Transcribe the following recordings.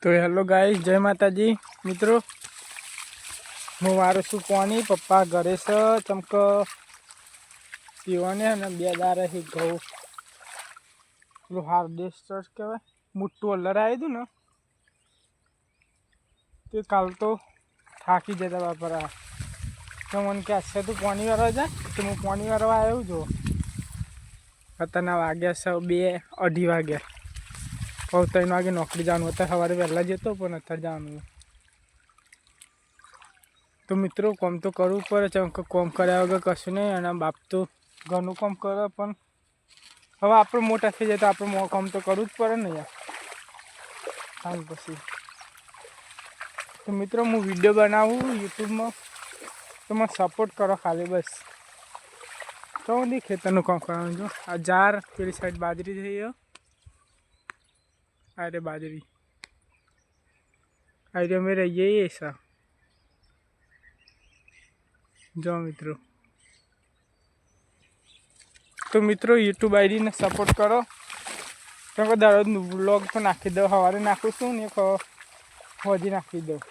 તો hello guys, જય માતાજી મિત્રો। હું મારું છું પાણી, પપ્પા ઘરે છે ચમક પીવાને અને બે દારા થી ઘઉં પેલું હાર્વેસ્ટર કહેવાય મોટું અલર આવ્યું હતું ને તે કાલ તો થાકી જતા બાપરા। તો મને કે આશે તું પાણી વાળવા જા, તો હું પાણી વાળવા આવ્યો છું। અત્યારના વાગ્યા છે 2-2:30 વાગ્યા। 3 વાગે નોકરી જવાનું હતા, સવારે વહેલા જતો પણ અત્યારે જવાનું। તો મિત્રો કામ તો કરવું પડે, ચમ કે કામ કર્યા વગર કશું નહીં। અને બાપ તો ઘરનું કામ કરે, પણ હવે આપણે મોટા થઈ જાય તો આપણે કામ તો કરવું જ પડે ને યાર। હાલ પછી તો મિત્રો હું વિડીયો બનાવું યુટ્યુબમાં, તો મને સપોર્ટ કરો ખાલી બસ। તો નહીં ખેતરનું કામ કરવાનું। જો આ જાર પેલી સાઈડ બાજરી થઈ ગયો, અરે બાજરી અરે અમે રહીએ સા જો મિત્રો। તો મિત્રો યુટ્યુબ આઈડીને સપોર્ટ કરો, કેમ કે દરરોજનું વ્લોગ તો નાખી દઉં, સવારે નાખું છું ને એક હોજી નાખી દઉં।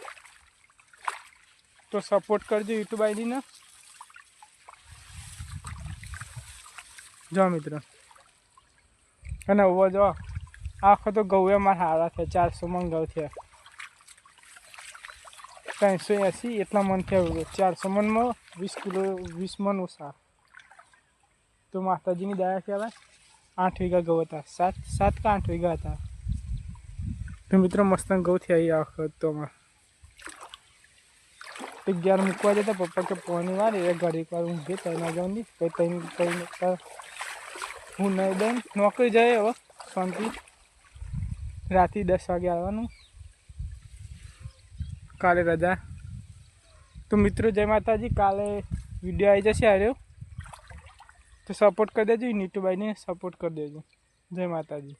તો સપોર્ટ કરજો યુટ્યુબ આઈડીને જો મિત્રો। અને હવે જો આખો તો ઘઉં મારે સારા થયા, 400 મણ ઘઉં થયા। 380 એટલા મણ થયા। 400 મણમાં 20 કિલો 20 મણ ઓછા। તો માતાજીની દયા કહેવાય। 8 વીઘા ઘઉં હતા, 7 કે 8 વીઘા હતા। તો મિત્રો મસ્ત ઘઉં થયા આ વખત તો અમારે। તો 11 મૂકવા જતા પપ્પા કે પાણી વાર એ ઘડીક વાર ઊંઘે તો ના જવાની કંઈ હું નહીં દઉં, નોકરી જાય હવે શાંતિ। રાતે 10 વાગે આવવાનું, કાલે રજા। તો મિત્રો જય માતાજી, કાલે વિડીયો આવી જશે આવ્યો તો સપોર્ટ કરી દેજો, યુટ્યુબ આવીને સપોર્ટ કરી દેજો। જય માતાજી।